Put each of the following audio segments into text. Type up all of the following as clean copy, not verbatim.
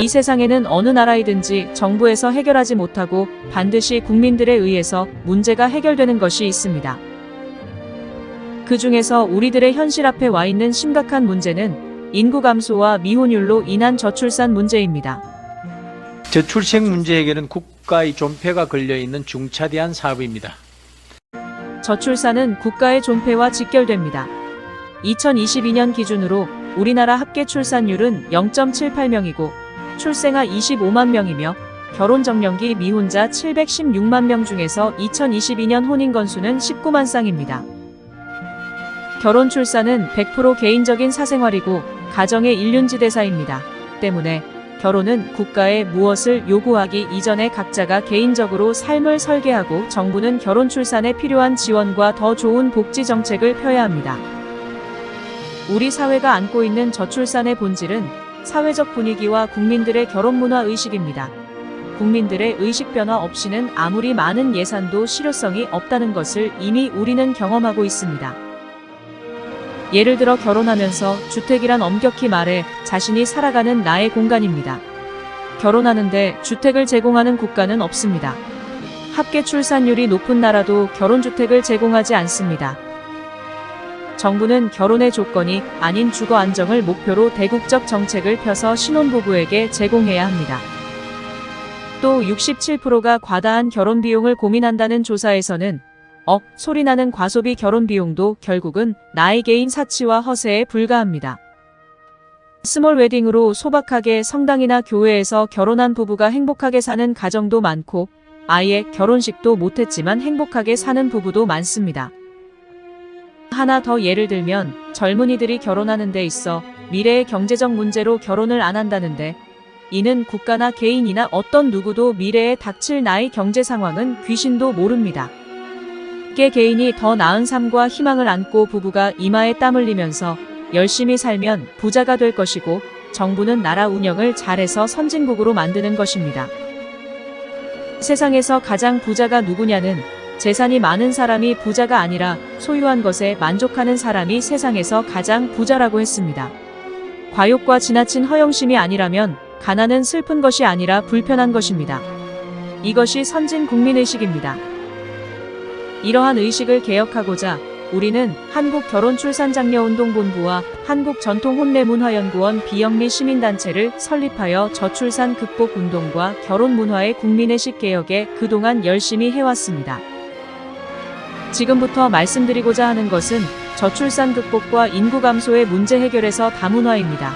이 세상에는 어느 나라이든지 정부에서 해결하지 못하고 반드시 국민들에 의해서 문제가 해결되는 것이 있습니다. 그 중에서 우리들의 현실 앞에 와 있는 심각한 문제는 인구 감소와 미혼율로 인한 저출산 문제입니다. 저출생 문제 해결은 국가의 존폐가 걸려있는 중차대한 사업입니다. 저출산은 국가의 존폐와 직결됩니다. 2022년 기준으로 우리나라 합계 출산율은 0.78명이고 출생아 25만 명이며 결혼 적령기 미혼자 716만 명 중에서 2022년 혼인 건수는 19만 쌍입니다. 결혼 출산은 100% 개인적인 사생활이고 가정의 일륜지대사입니다. 때문에 결혼은 국가에 무엇을 요구하기 이전에 각자가 개인적으로 삶을 설계하고 정부는 결혼 출산에 필요한 지원과 더 좋은 복지 정책을 펴야 합니다. 우리 사회가 안고 있는 저출산의 본질은 사회적 분위기와 국민들의 결혼 문화 의식입니다. 국민들의 의식 변화 없이는 아무리 많은 예산도 실효성이 없다는 것을 이미 우리는 경험하고 있습니다. 예를 들어 결혼하면서 주택이란 엄격히 말해 자신이 살아가는 나의 공간입니다. 결혼하는데 주택을 제공하는 국가는 없습니다. 합계 출산율이 높은 나라도 결혼주택을 제공하지 않습니다. 정부는 결혼의 조건이 아닌 주거 안정을 목표로 대국적 정책을 펴서 신혼부부에게 제공해야 합니다. 또 67%가 과다한 결혼 비용을 고민한다는 조사에서는 소리나는 과소비 결혼 비용도 결국은 나의 개인 사치와 허세에 불과합니다. 스몰 웨딩으로 소박하게 성당이나 교회에서 결혼한 부부가 행복하게 사는 가정도 많고 아예 결혼식도 못했지만 행복하게 사는 부부도 많습니다. 하나 더 예를 들면 젊은이들이 결혼하는 데 있어 미래의 경제적 문제로 결혼을 안 한다는데 이는 국가나 개인이나 어떤 누구도 미래에 닥칠 나의 경제 상황은 귀신도 모릅니다. 개인이 더 나은 삶과 희망을 안고 부부가 이마에 땀 흘리면서 열심히 살면 부자가 될 것이고 정부는 나라 운영을 잘해서 선진국으로 만드는 것입니다. 세상에서 가장 부자가 누구냐는 재산이 많은 사람이 부자가 아니라 소유한 것에 만족하는 사람이 세상에서 가장 부자라고 했습니다. 과욕과 지나친 허영심이 아니라면 가난은 슬픈 것이 아니라 불편한 것입니다. 이것이 선진 국민의식입니다. 이러한 의식을 개혁하고자 우리는 한국결혼출산장려운동본부와 한국전통혼례문화연구원 비영리 시민단체를 설립하여 저출산 극복 운동과 결혼문화의 국민의식 개혁에 그동안 열심히 해왔습니다. 지금부터 말씀드리고자 하는 것은 저출산 극복과 인구 감소의 문제 해결에서 다문화입니다.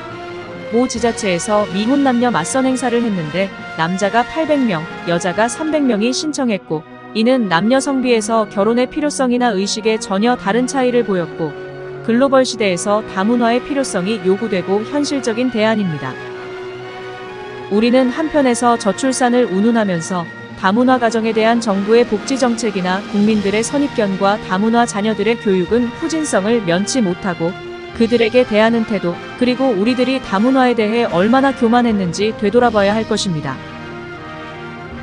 모 지자체에서 미혼 남녀 맞선 행사를 했는데 남자가 800명, 여자가 300명이 신청했고 이는 남녀 성비에서 결혼의 필요성이나 의식에 전혀 다른 차이를 보였고 글로벌 시대에서 다문화의 필요성이 요구되고 현실적인 대안입니다. 우리는 한편에서 저출산을 운운하면서 다문화 가정에 대한 정부의 복지 정책이나 국민들의 선입견과 다문화 자녀들의 교육은 후진성을 면치 못하고 그들에게 대하는 태도, 그리고 우리들이 다문화에 대해 얼마나 교만했는지 되돌아봐야 할 것입니다.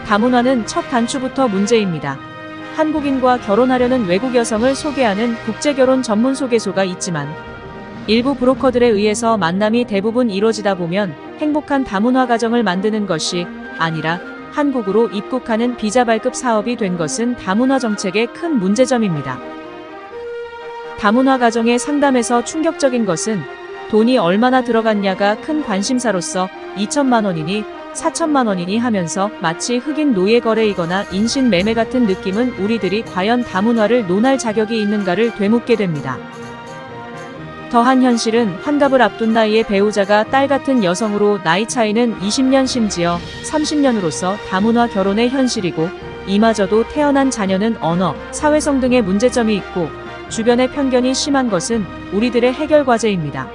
다문화는 첫 단추부터 문제입니다. 한국인과 결혼하려는 외국 여성을 소개하는 국제결혼 전문 소개소가 있지만 일부 브로커들에 의해서 만남이 대부분 이루어지다 보면 행복한 다문화 가정을 만드는 것이 아니라 한국으로 입국하는 비자 발급 사업이 된 것은 다문화 정책의 큰 문제점입니다. 다문화 가정의 상담에서 충격적인 것은 돈이 얼마나 들어갔냐가 큰 관심사로서 2천만 원이니 4천만 원이니 하면서 마치 흑인 노예 거래이거나 인신 매매 같은 느낌은 우리들이 과연 다문화를 논할 자격이 있는가를 되묻게 됩니다. 더한 현실은 환갑을 앞둔 나이에 배우자가 딸 같은 여성으로 나이 차이는 20년 심지어 30년으로서 다문화 결혼의 현실이고 이마저도 태어난 자녀는 언어, 사회성 등의 문제점이 있고 주변의 편견이 심한 것은 우리들의 해결 과제입니다.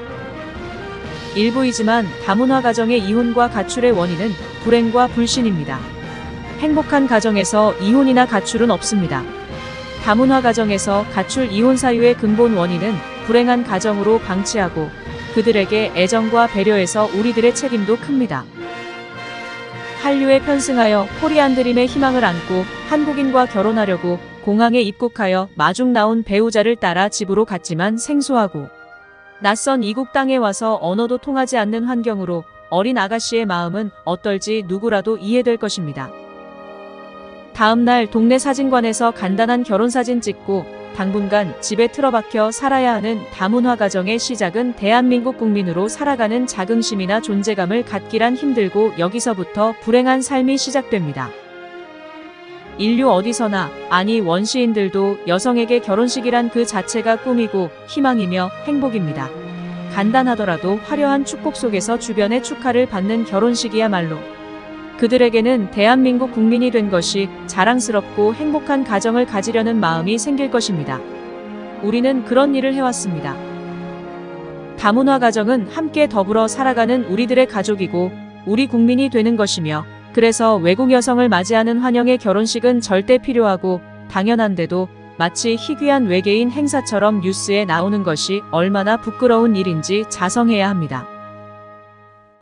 일부이지만 다문화 가정의 이혼과 가출의 원인은 불행과 불신입니다. 행복한 가정에서 이혼이나 가출은 없습니다. 다문화 가정에서 가출 이혼 사유의 근본 원인은 불행한 가정으로 방치하고 그들에게 애정과 배려에서 우리들의 책임도 큽니다. 한류에 편승하여 코리안 드림의 희망을 안고 한국인과 결혼하려고 공항에 입국하여 마중 나온 배우자를 따라 집으로 갔지만 생소하고 낯선 이국 땅에 와서 언어도 통하지 않는 환경으로 어린 아가씨의 마음은 어떨지 누구라도 이해될 것입니다. 다음 날 동네 사진관에서 간단한 결혼사진 찍고 당분간 집에 틀어박혀 살아야 하는 다문화 가정의 시작은 대한민국 국민으로 살아가는 자긍심이나 존재감을 갖기란 힘들고 여기서부터 불행한 삶이 시작됩니다. 인류 어디서나, 아니 원시인들도 여성에게 결혼식이란 그 자체가 꿈이고 희망이며 행복입니다. 간단하더라도 화려한 축복 속에서 주변의 축하를 받는 결혼식이야말로 그들에게는 대한민국 국민이 된 것이 자랑스럽고 행복한 가정을 가지려는 마음이 생길 것입니다. 우리는 그런 일을 해왔습니다. 다문화 가정은 함께 더불어 살아가는 우리들의 가족이고 우리 국민이 되는 것이며, 그래서 외국 여성을 맞이하는 환영의 결혼식은 절대 필요하고 당연한데도 마치 희귀한 외계인 행사처럼 뉴스에 나오는 것이 얼마나 부끄러운 일인지 자성해야 합니다.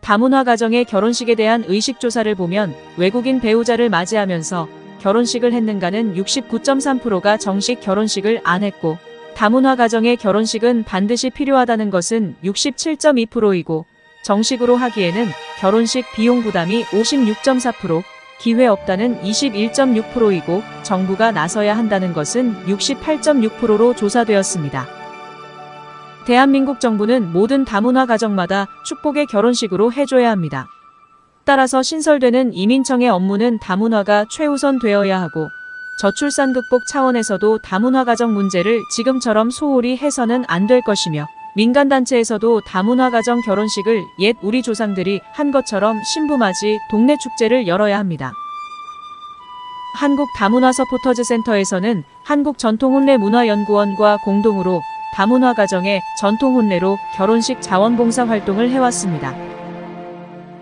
다문화 가정의 결혼식에 대한 의식조사를 보면 외국인 배우자를 맞이하면서 결혼식을 했는가는 69.3%가 정식 결혼식을 안 했고, 다문화 가정의 결혼식은 반드시 필요하다는 것은 67.2%이고 정식으로 하기에는 결혼식 비용 부담이 56.4%, 기회 없다는 21.6%이고 정부가 나서야 한다는 것은 68.6%로 조사되었습니다. 대한민국 정부는 모든 다문화 가정마다 축복의 결혼식으로 해줘야 합니다. 따라서 신설되는 이민청의 업무는 다문화가 최우선 되어야 하고, 저출산 극복 차원에서도 다문화 가정 문제를 지금처럼 소홀히 해서는 안 될 것이며, 민간단체에서도 다문화 가정 결혼식을 옛 우리 조상들이 한 것처럼 신부맞이 동네 축제를 열어야 합니다. 한국 다문화 서포터즈 센터에서는 한국전통혼례문화연구원과 공동으로 다문화 가정의 전통혼례로 결혼식 자원봉사 활동을 해왔습니다.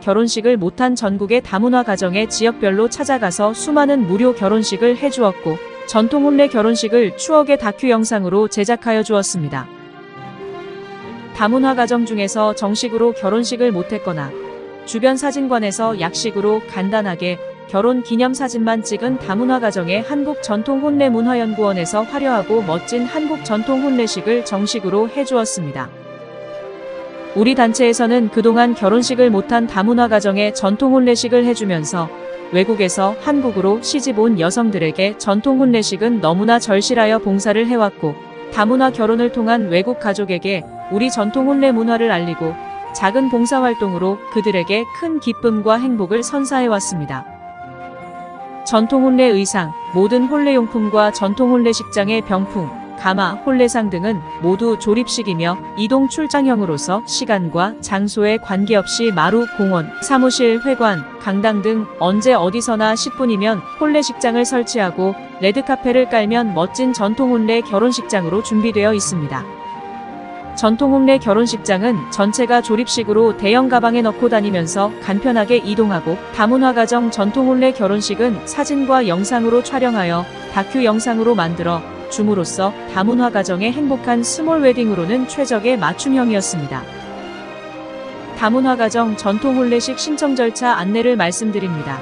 결혼식을 못한 전국의 다문화 가정의 지역별로 찾아가서 수많은 무료 결혼식을 해주었고, 전통혼례 결혼식을 추억의 다큐 영상으로 제작하여 주었습니다. 다문화 가정 중에서 정식으로 결혼식을 못했거나 주변 사진관에서 약식으로 간단하게 결혼 기념 사진만 찍은 다문화 가정의 한국전통혼례문화연구원에서 화려하고 멋진 한국 전통혼례식을 정식으로 해주었습니다. 우리 단체에서는 그동안 결혼식을 못한 다문화 가정의 전통혼례식을 해주면서 외국에서 한국으로 시집 온 여성들에게 전통혼례식은 너무나 절실하여 봉사를 해왔고, 다문화 결혼을 통한 외국 가족에게 우리 전통혼례 문화를 알리고 작은 봉사활동으로 그들에게 큰 기쁨과 행복을 선사해왔습니다. 전통혼례 의상, 모든 혼례용품과 전통혼례식장의 병풍, 가마, 혼례상 등은 모두 조립식이며 이동 출장형으로서 시간과 장소에 관계없이 마루, 공원, 사무실, 회관, 강당 등 언제 어디서나 10분이면 혼례식장을 설치하고 레드카펫을 깔면 멋진 전통혼례 결혼식장으로 준비되어 있습니다. 전통혼례 결혼식장은 전체가 조립식으로 대형 가방에 넣고 다니면서 간편하게 이동하고, 다문화 가정 전통혼례 결혼식은 사진과 영상으로 촬영하여 다큐 영상으로 만들어 줌으로써 다문화 가정의 행복한 스몰 웨딩으로는 최적의 맞춤형이었습니다. 다문화 가정 전통혼례식 신청 절차 안내를 말씀드립니다.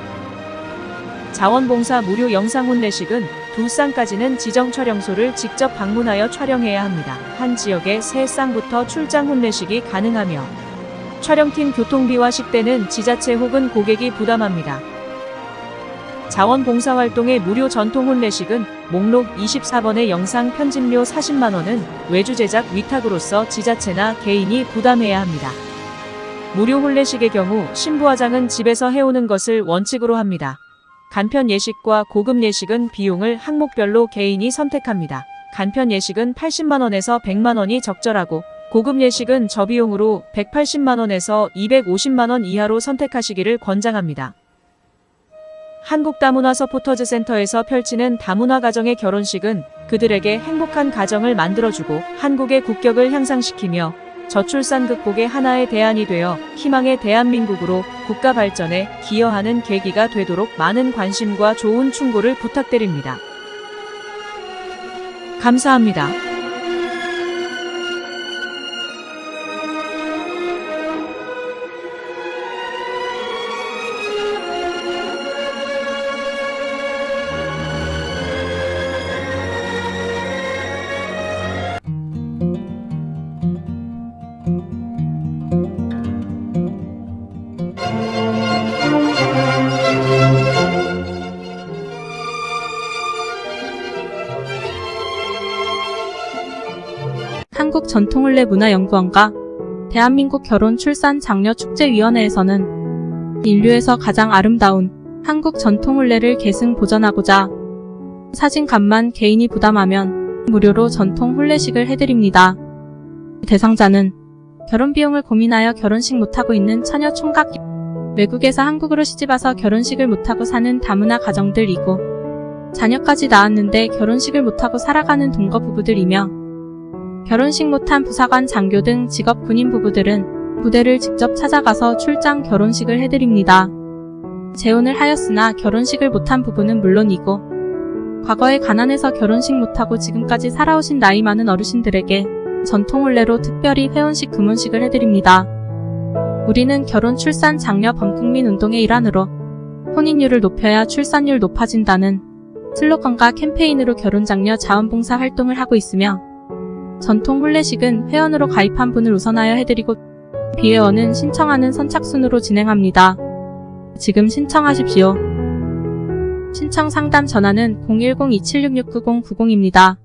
자원봉사 무료 영상 혼례식은 두 쌍까지는 지정 촬영소를 직접 방문하여 촬영해야 합니다. 한 지역에 세 쌍부터 출장 혼례식이 가능하며, 촬영팀 교통비와 식대는 지자체 혹은 고객이 부담합니다. 자원봉사활동의 무료 전통혼례식은 목록 24번의 영상 편집료 40만원은 외주 제작 위탁으로서 지자체나 개인이 부담해야 합니다. 무료 혼례식의 경우 신부화장은 집에서 해오는 것을 원칙으로 합니다. 간편 예식과 고급 예식은 비용을 항목별로 개인이 선택합니다. 간편 예식은 80만원에서 100만원이 적절하고, 고급 예식은 저비용으로 180만원에서 250만원 이하로 선택하시기를 권장합니다. 한국 다문화 서포터즈 센터에서 펼치는 다문화 가정의 결혼식은 그들에게 행복한 가정을 만들어주고 한국의 국격을 향상시키며 저출산 극복의 하나의 대안이 되어 희망의 대한민국으로 국가 발전에 기여하는 계기가 되도록 많은 관심과 좋은 충고를 부탁드립니다. 감사합니다. 한국전통혼례문화연구원과 대한민국 결혼 출산 장려 축제위원회에서는 인류에서 가장 아름다운 한국 전통혼례를 계승 보전하고자 사진값만 개인이 부담하면 무료로 전통 혼례식을 해드립니다. 대상자는 결혼 비용을 고민하여 결혼식 못하고 있는 처녀 총각, 외국에서 한국으로 시집와서 결혼식을 못하고 사는 다문화 가정들이고 자녀까지 낳았는데 결혼식을 못하고 살아가는 동거 부부들이며 결혼식 못한 부사관, 장교 등 직업 군인 부부들은 부대를 직접 찾아가서 출장 결혼식을 해드립니다. 재혼을 하였으나 결혼식을 못한 부부는 물론이고 과거에 가난해서 결혼식 못하고 지금까지 살아오신 나이 많은 어르신들에게 전통혼례로 특별히 회혼식, 금혼식을 해드립니다. 우리는 결혼, 출산, 장려 범국민 운동의 일환으로 혼인율을 높여야 출산율 높아진다는 슬로건과 캠페인으로 결혼장려 자원봉사 활동을 하고 있으며 전통혼례식은 회원으로 가입한 분을 우선하여 해드리고 비회원은 신청하는 선착순으로 진행합니다. 지금 신청하십시오. 신청 상담 전화는 010-2766-9090입니다.